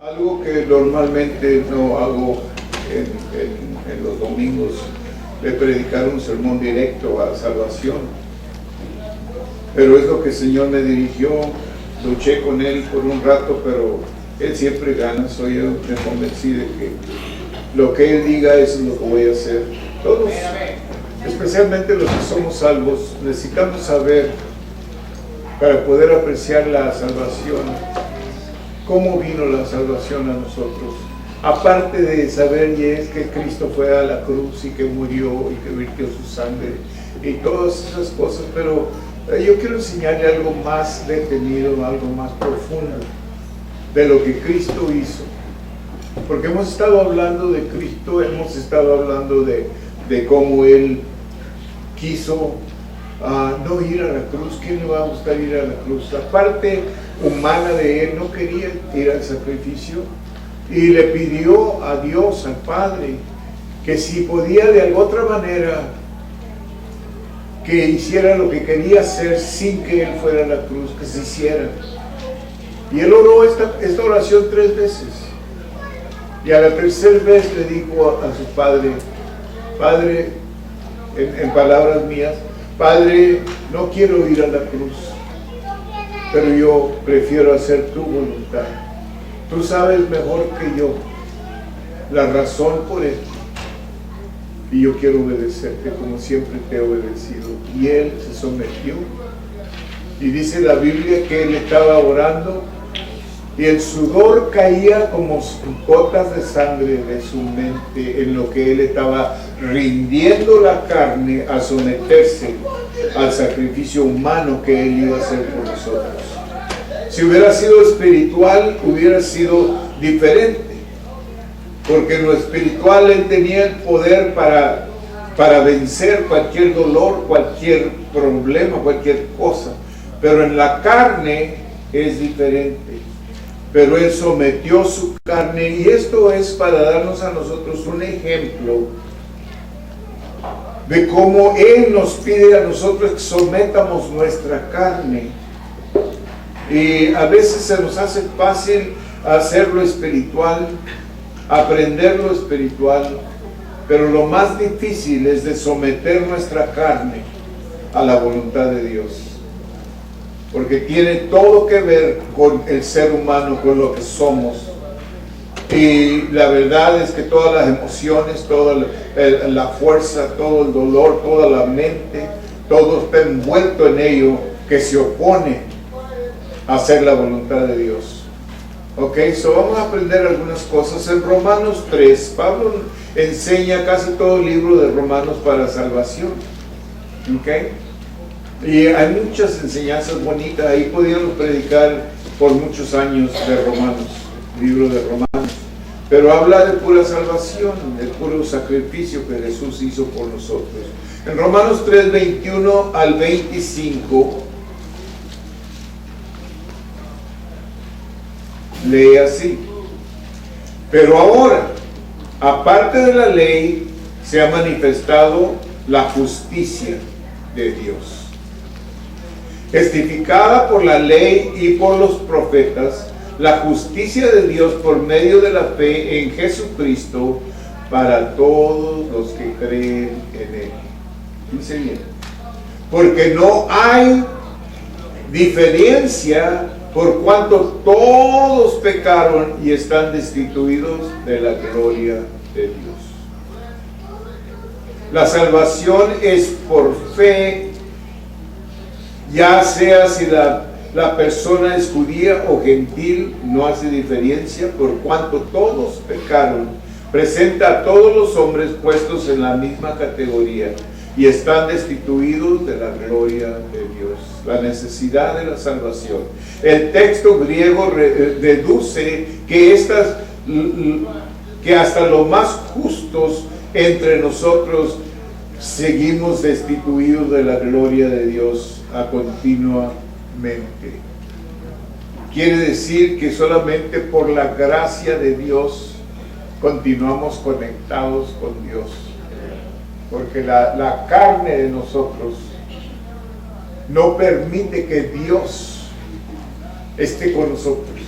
Algo que normalmente no hago en los domingos, de predicar un sermón directo a salvación. Pero es lo que el Señor me dirigió. Luché con Él por un rato, pero Él siempre gana. Soy yo, me convencí de que lo que Él diga eso es lo que voy a hacer. Todos, especialmente los que somos salvos, necesitamos saber, para poder apreciar la salvación, cómo vino la salvación a nosotros. Aparte de saber y es que Cristo fue a la cruz y que murió y que vertió su sangre y todas esas cosas, pero yo quiero enseñarle algo más detenido, algo más profundo de lo que Cristo hizo. Porque hemos estado hablando de Cristo, hemos estado hablando de cómo Él quiso no ir a la cruz. ¿Quién le va a gustar ir a la cruz? La parte humana de Él no quería ir al sacrificio y le pidió a Dios, al Padre, que si podía de alguna otra manera que hiciera lo que quería hacer sin que Él fuera a la cruz, que se hiciera. Y Él oró esta oración 3 veces. Y a la tercera vez le dijo a su Padre, Padre, en palabras mías, Padre, no quiero ir a la cruz, pero yo prefiero hacer tu voluntad. Tú sabes mejor que yo la razón por esto, y yo quiero obedecerte como siempre te he obedecido. Y Él se sometió, y dice la Biblia que Él estaba orando, y el sudor caía como gotas de sangre de su mente, en lo que Él estaba rindiendo la carne a someterse al sacrificio humano que Él iba a hacer por nosotros. Si hubiera sido espiritual, hubiera sido diferente, porque en lo espiritual Él tenía el poder para vencer cualquier dolor, cualquier problema, cualquier cosa, pero en la carne es diferente. Pero Él sometió su carne, y esto es para darnos a nosotros un ejemplo de cómo Él nos pide a nosotros que sometamos nuestra carne. Y a veces se nos hace fácil hacer lo espiritual, aprender lo espiritual, pero lo más difícil es de someter nuestra carne a la voluntad de Dios. Porque tiene todo que ver con el ser humano, con lo que somos. Y la verdad es que todas las emociones, toda la fuerza, todo el dolor, toda la mente, todo está envuelto en ello, que se opone a hacer la voluntad de Dios. Ok, vamos a aprender algunas cosas. En Romanos 3, Pablo enseña casi todo el libro de Romanos para salvación. Ok. Y hay muchas enseñanzas bonitas. Ahí podíamos predicar por muchos años de Romanos, libro de Romanos. Pero habla de pura salvación, de puro sacrificio que Jesús hizo por nosotros. En Romanos 3, 21 al 25, lee así: pero ahora, aparte de la ley, se ha manifestado la justicia de Dios, testificada por la ley y por los profetas, la justicia de Dios por medio de la fe en Jesucristo para todos los que creen en Él. Dice bien, porque no hay diferencia, por cuanto todos pecaron y están destituidos de la gloria de Dios. La salvación es por fe, ya sea si la persona es judía o gentil, no hace diferencia, por cuanto todos pecaron. Presenta a todos los hombres puestos en la misma categoría y están destituidos de la gloria de Dios. La necesidad de la salvación. El texto griego deduce que hasta los más justos entre nosotros seguimos destituidos de la gloria de Dios continuamente. Quiere decir que solamente por la gracia de Dios continuamos conectados con Dios, porque la carne de nosotros no permite que Dios esté con nosotros.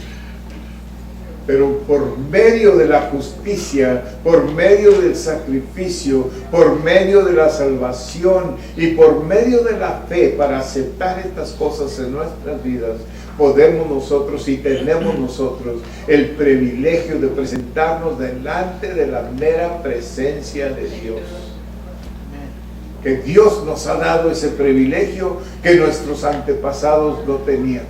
Pero por medio de la justicia, por medio del sacrificio, por medio de la salvación y por medio de la fe para aceptar estas cosas en nuestras vidas, podemos nosotros y tenemos nosotros el privilegio de presentarnos delante de la mera presencia de Dios. Que Dios nos ha dado ese privilegio que nuestros antepasados no tenían.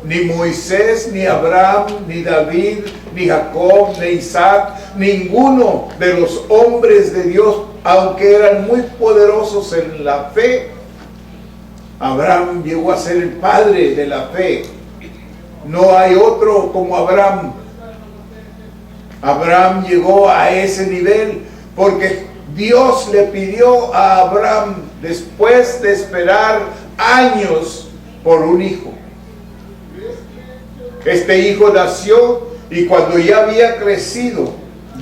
Ni Moisés, ni Abraham, ni David, ni Jacob, ni Isaac, ninguno de los hombres de Dios, aunque eran muy poderosos en la fe, Abraham llegó a ser el padre de la fe. No hay otro como Abraham. Abraham llegó a ese nivel porque Dios le pidió a Abraham, después de esperar años, por un hijo. Este hijo nació y cuando ya había crecido,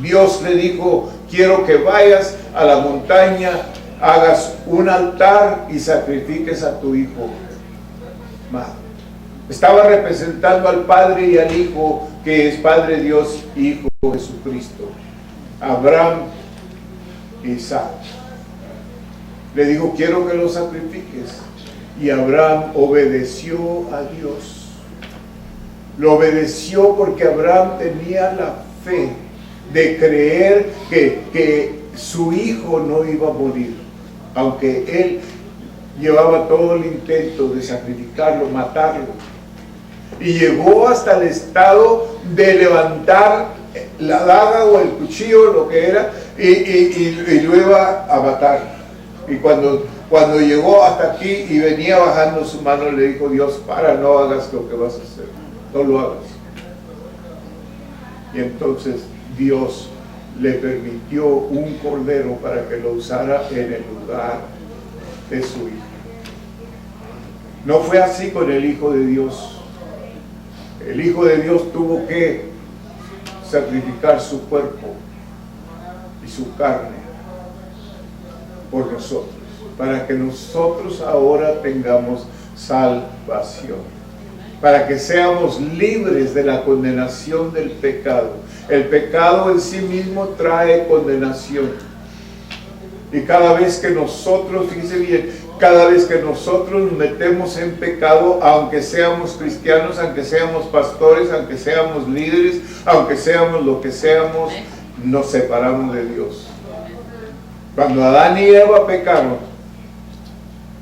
Dios le dijo: quiero que vayas a la montaña, hagas un altar y sacrifiques a tu hijo. Estaba representando al Padre y al Hijo, que es Padre Dios, Hijo Jesucristo. Abraham, Isaac. Le dijo: quiero que lo sacrifiques. Y Abraham obedeció a Dios. Lo obedeció porque Abraham tenía la fe de creer que su hijo no iba a morir, aunque él llevaba todo el intento de sacrificarlo, matarlo, y llegó hasta el estado de levantar la daga o el cuchillo, lo que era, y lo iba a matar. Y cuando llegó hasta aquí y venía bajando su mano, le dijo Dios: para, no hagas lo que vas a hacer, no lo hagas. Y entonces Dios le permitió un cordero para que lo usara en el lugar de su hijo. No fue así con el Hijo de Dios. El Hijo de Dios tuvo que sacrificar su cuerpo y su carne por nosotros, para que nosotros ahora tengamos salvación, para que seamos libres de la condenación del pecado. El pecado en sí mismo trae condenación. Y cada vez que nosotros, fíjese bien, cada vez que nosotros nos metemos en pecado, aunque seamos cristianos, aunque seamos pastores, aunque seamos líderes, aunque seamos lo que seamos, nos separamos de Dios. Cuando Adán y Eva pecaron,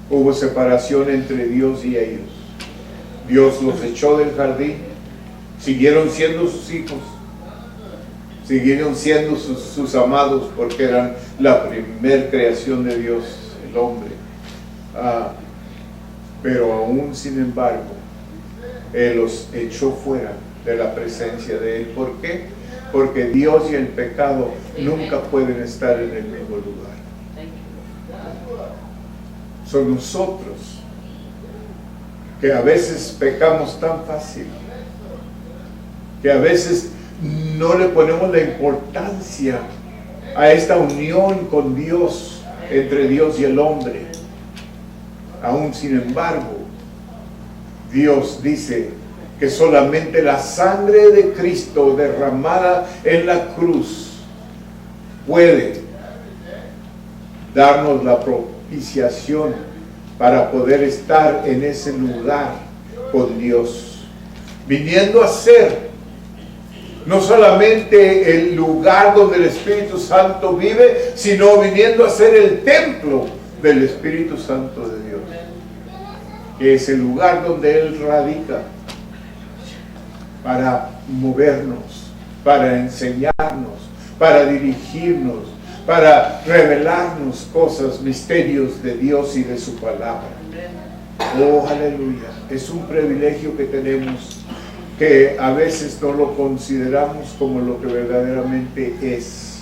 hubo separación entre Dios y ellos. Dios los echó del jardín, siguieron siendo sus hijos, siguieron siendo sus amados, porque eran la primer creación de Dios, el hombre. Pero aún sin embargo, Él los echó fuera de la presencia de Él. ¿Por qué? Porque Dios y el pecado nunca pueden estar en el mismo lugar. Son nosotros que a veces pecamos tan fácil, que a veces no le ponemos la importancia a esta unión con Dios, entre Dios y el hombre. Aún sin embargo, Dios dice que solamente la sangre de Cristo derramada en la cruz puede darnos la propiciación para poder estar en ese lugar con Dios, viniendo a ser no solamente el lugar donde el Espíritu Santo vive, sino viniendo a ser el templo del Espíritu Santo de Dios, que es el lugar donde Él radica para movernos, para enseñarnos, para dirigirnos, para revelarnos cosas, misterios de Dios y de su palabra. Oh, aleluya. Es un privilegio que tenemos, que a veces no lo consideramos como lo que verdaderamente es.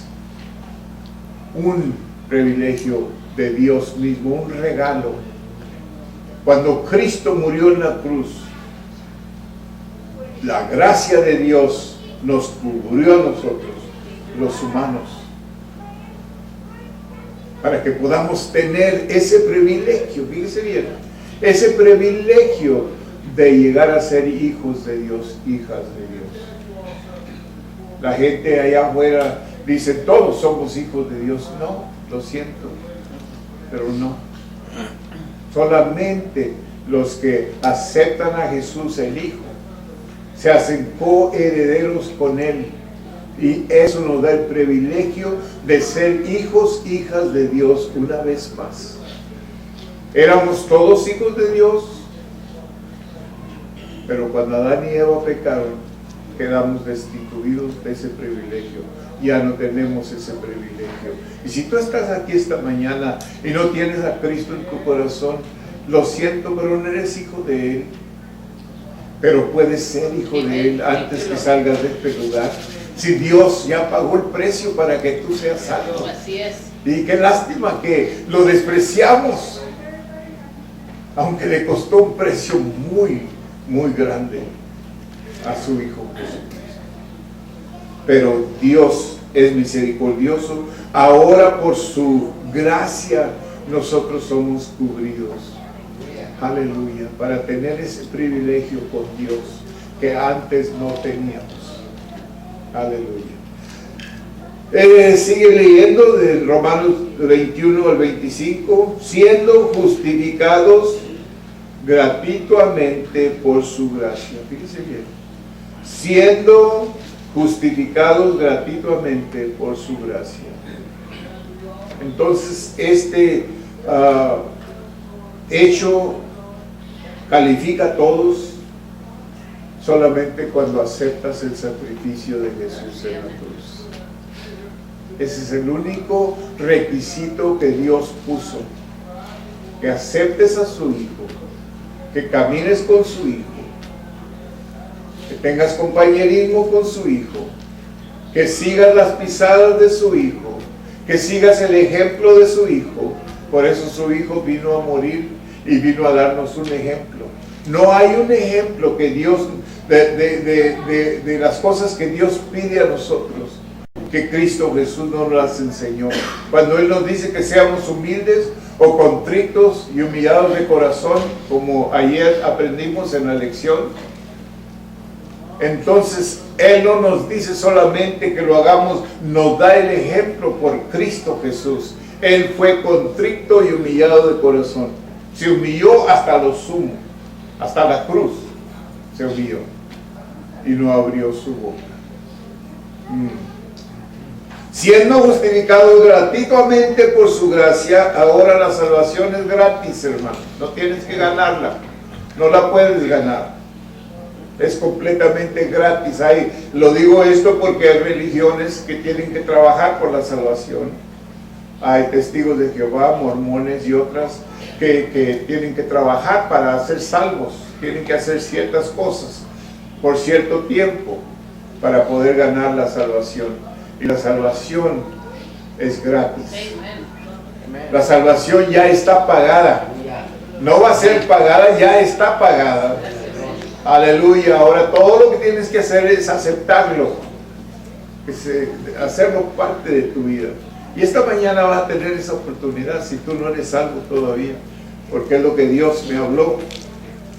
Un privilegio de Dios mismo, un regalo. Cuando Cristo murió en la cruz, la gracia de Dios nos cubrió a nosotros, los humanos, para que podamos tener ese privilegio, fíjese bien, ese privilegio de llegar a ser hijos de Dios, hijas de Dios. La gente allá afuera dice, todos somos hijos de Dios. No, lo siento, pero no. Solamente los que aceptan a Jesús el Hijo se hacen coherederos con Él, y eso nos da el privilegio de ser hijos, hijas de Dios una vez más. Éramos todos hijos de Dios, pero cuando Adán y Eva pecaron, quedamos destituidos de ese privilegio. Ya no tenemos ese privilegio. Y si tú estás aquí esta mañana y no tienes a Cristo en tu corazón, lo siento, pero no eres hijo de Él. Pero puedes ser hijo de Él antes que salgas de este lugar. Si Dios ya pagó el precio para que tú seas salvo. Así es. Y qué lástima que lo despreciamos, aunque le costó un precio muy, muy grande a su Hijo Jesucristo. Pero Dios es misericordioso. Ahora por su gracia nosotros somos cubridos. Aleluya, para tener ese privilegio con Dios que antes no teníamos. Aleluya. Sigue leyendo de Romanos 21 al 25, siendo justificados gratuitamente por su gracia. Fíjese bien, siendo justificados gratuitamente por su gracia. Entonces este hecho califica a todos solamente cuando aceptas el sacrificio de Jesús en la cruz. Ese es el único requisito que Dios puso: que aceptes a su Hijo, que camines con su Hijo, que tengas compañerismo con su Hijo, que sigas las pisadas de su Hijo, que sigas el ejemplo de su Hijo. Por eso su Hijo vino a morir y vino a darnos un ejemplo. No hay un ejemplo que Dios, de las cosas que Dios pide a nosotros, que Cristo Jesús nos las enseñó. Cuando Él nos dice que seamos humildes o contritos y humillados de corazón, como ayer aprendimos en la lección, entonces Él no nos dice solamente que lo hagamos, nos da el ejemplo por Cristo Jesús. Él fue contrito y humillado de corazón. Se humilló hasta lo sumo, hasta la cruz se humilló y no abrió su boca. Siendo justificados gratuitamente por su gracia, ahora la salvación es gratis, hermano. No tienes que ganarla, no la puedes ganar. Es completamente gratis. Lo digo esto porque hay religiones que tienen que trabajar por la salvación. Hay testigos de Jehová, mormones y otras que tienen que trabajar para ser salvos. Tienen que hacer ciertas cosas por cierto tiempo para poder ganar la salvación. Y la salvación es gratis. La salvación ya está pagada. No va a ser pagada, ya está pagada. Aleluya. Ahora todo lo que tienes que hacer es aceptarlo, hacerlo parte de tu vida. Y esta mañana vas a tener esa oportunidad si tú no eres salvo todavía, porque es lo que Dios me habló,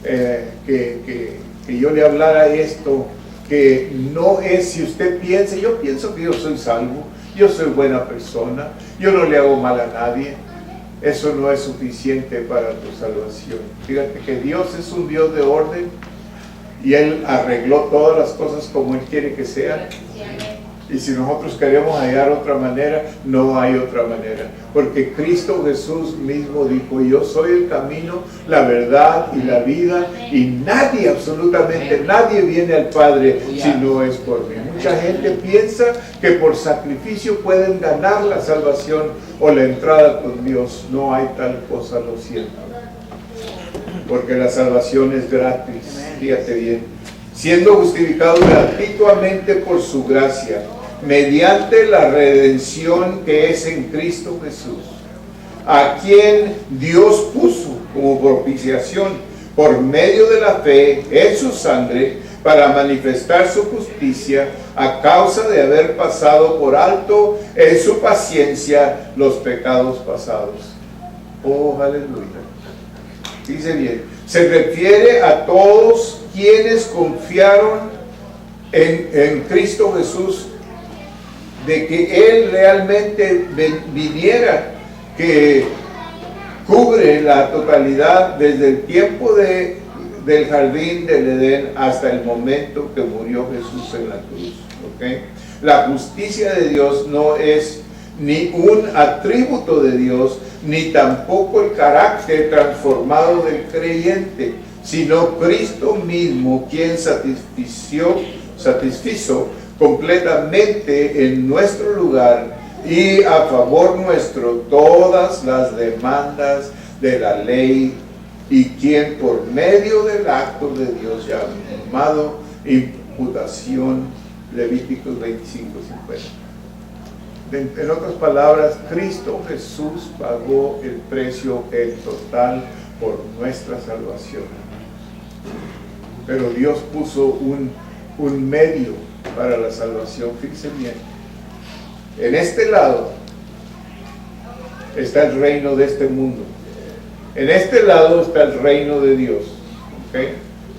que yo le hablara esto, que no es si usted piensa, yo pienso que yo soy salvo, yo soy buena persona, yo no le hago mal a nadie. Eso no es suficiente para tu salvación. Fíjate que Dios es un Dios de orden y Él arregló todas las cosas como Él quiere que sean. Y si nosotros queremos hallar otra manera, no hay otra manera. Porque Cristo Jesús mismo dijo: yo soy el camino, la verdad y la vida, y nadie, absolutamente nadie viene al Padre si no es por mí. Mucha gente piensa que por sacrificio pueden ganar la salvación o la entrada con Dios. No hay tal cosa, lo siento. Porque la salvación es gratis. Fíjate bien. Siendo justificados gratuitamente por su gracia, mediante la redención que es en Cristo Jesús, a quien Dios puso como propiciación por medio de la fe en su sangre, para manifestar su justicia a causa de haber pasado por alto en su paciencia los pecados pasados. Oh, aleluya. Dice bien, se refiere a todos quienes confiaron en Cristo Jesús de que Él realmente viniera, que cubre la totalidad desde el tiempo del jardín del Edén hasta el momento que murió Jesús en la cruz. ¿Okay? La justicia de Dios no es ni un atributo de Dios, ni tampoco el carácter transformado del creyente, sino Cristo mismo, quien satisfizo completamente en nuestro lugar y a favor nuestro todas las demandas de la ley, y quien por medio del acto de Dios llamado imputación, Levíticos 25:50. En otras palabras, Cristo Jesús pagó el precio en total por nuestra salvación. Pero Dios puso un medio para la salvación. Fíjense bien. En este lado está el reino de este mundo. En este lado está el reino de Dios. ¿Okay?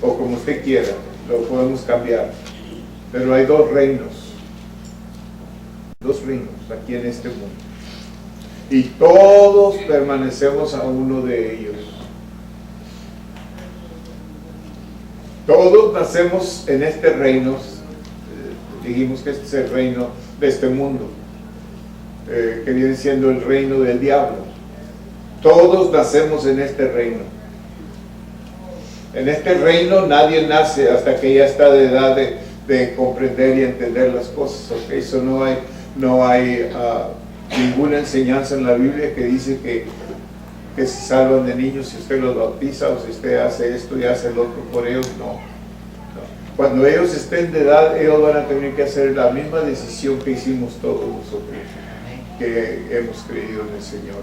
O como usted quiera, lo podemos cambiar. Pero hay dos reinos. Dos reinos aquí en este mundo. Y todos permanecemos a uno de ellos. Todos nacemos en este reino. Dijimos que este es el reino de este mundo, que viene siendo el reino del diablo. Todos nacemos en este reino. En este reino nadie nace hasta que ya está de edad de comprender y entender las cosas. ¿Okay? Eso no hay ninguna enseñanza en la Biblia que dice que se salvan de niños si usted los bautiza, o si usted hace esto y hace el otro por ellos. No. Cuando ellos estén de edad, ellos van a tener que hacer la misma decisión que hicimos todos nosotros, que hemos creído en el Señor.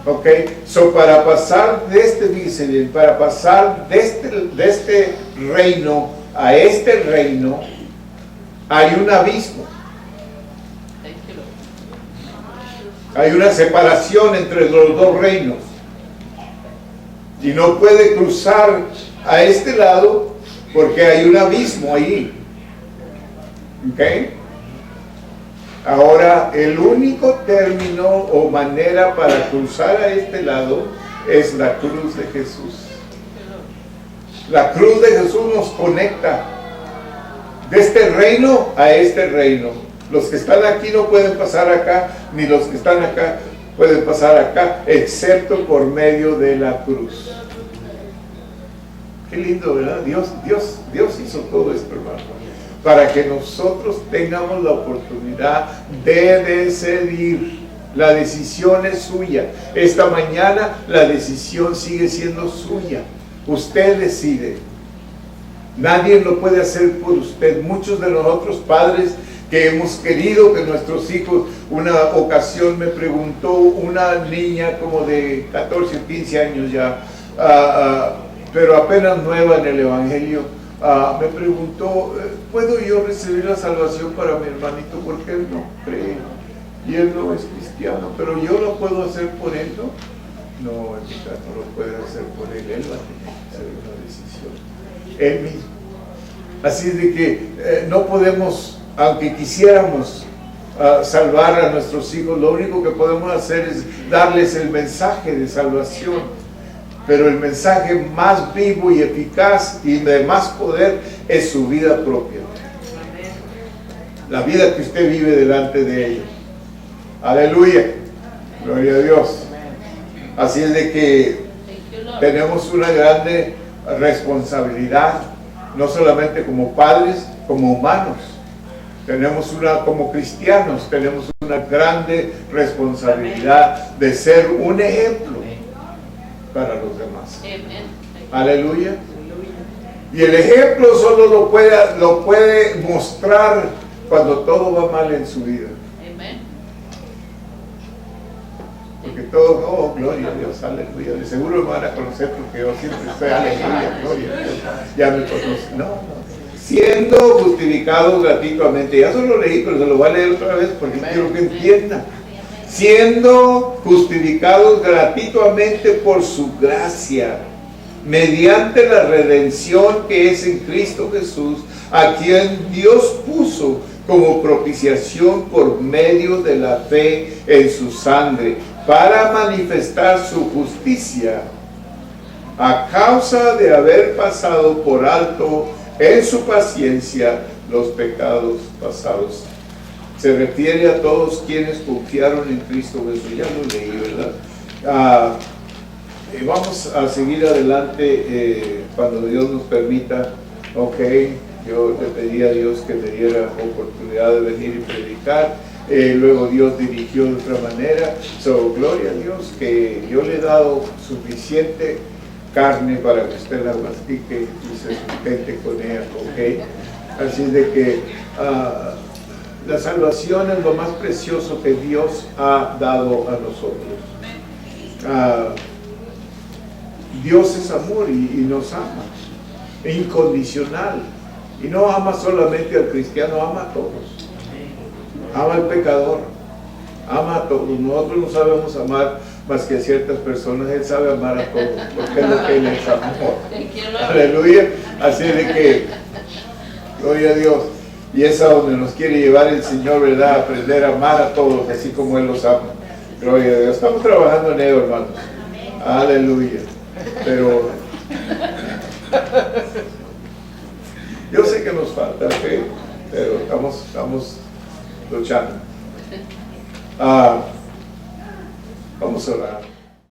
Ok, so para pasar de fíjese bien, para pasar de este reino a este reino, hay un abismo. Hay una separación entre los dos reinos. Y no puede cruzar a este lado porque hay un abismo ahí. ¿Ok? Ahora, el único término o manera para cruzar a este lado es la cruz de Jesús. La cruz de Jesús nos conecta de este reino a este reino. Los que están aquí no pueden pasar acá, ni los que están acá pueden pasar acá, excepto por medio de la cruz. Qué lindo, ¿verdad? Dios hizo todo esto, hermano, para que nosotros tengamos la oportunidad de decidir. La decisión es suya. Esta mañana la decisión sigue siendo suya. Usted decide. Nadie lo puede hacer por usted. Muchos de nosotros padres que hemos querido que nuestros hijos, una ocasión me preguntó una niña como de 14 o 15 años ya, pero apenas nueva en el Evangelio, me preguntó, ¿puedo yo recibir la salvación para mi hermanito? Porque él no cree y él no es cristiano, pero yo lo puedo hacer por él, ¿no? No, en mi caso no lo puede hacer por él, él va a tener que hacer una decisión, él mismo. Así de que no podemos, aunque quisiéramos salvar a nuestros hijos, lo único que podemos hacer es darles el mensaje de salvación. Pero el mensaje más vivo y eficaz y de más poder es su vida propia. La vida que usted vive delante de ellos. Aleluya. Gloria a Dios. Así es de que tenemos una grande responsabilidad, no solamente como padres, como humanos. Como cristianos, tenemos una grande responsabilidad de ser un ejemplo para los demás. Aleluya. Y el ejemplo solo lo puede mostrar cuando todo va mal en su vida. Porque todo, oh, gloria a Dios, aleluya. De seguro me van a conocer porque yo siempre estoy, aleluya, gloria a Dios. Ya me conocen. No. Siendo justificados gratuitamente. Ya se lo leí, pero se lo voy a leer otra vez porque quiero que entiendan. Siendo justificados gratuitamente por su gracia, mediante la redención que es en Cristo Jesús, a quien Dios puso como propiciación por medio de la fe en su sangre, para manifestar su justicia, a causa de haber pasado por alto en su paciencia los pecados pasados. Se refiere a todos quienes confiaron en Cristo Jesús. Ya lo leí, ¿verdad? Y vamos a seguir adelante cuando Dios nos permita. Ok, yo le pedí a Dios que me diera oportunidad de venir y predicar. Luego Dios dirigió de otra manera. Gloria a Dios que yo le he dado suficiente carne para que usted la mastique y se sustente con ella. Ok, así de que la salvación es lo más precioso que Dios ha dado a nosotros. Dios es amor y nos ama, incondicional, y no ama solamente al cristiano, ama a todos, ama al pecador, ama a todos. Nosotros no sabemos amar más que a ciertas personas. Él sabe amar a todos, porque es lo que Él es amor. Aleluya. Así de que, gloria a Dios. Y es a donde nos quiere llevar el Señor, ¿verdad? Aprender a amar a todos, así como Él los ama. Gloria a Dios. Estamos trabajando en ello, hermanos. Aleluya. Pero yo sé que nos falta fe, pero estamos luchando. Vamos a orar.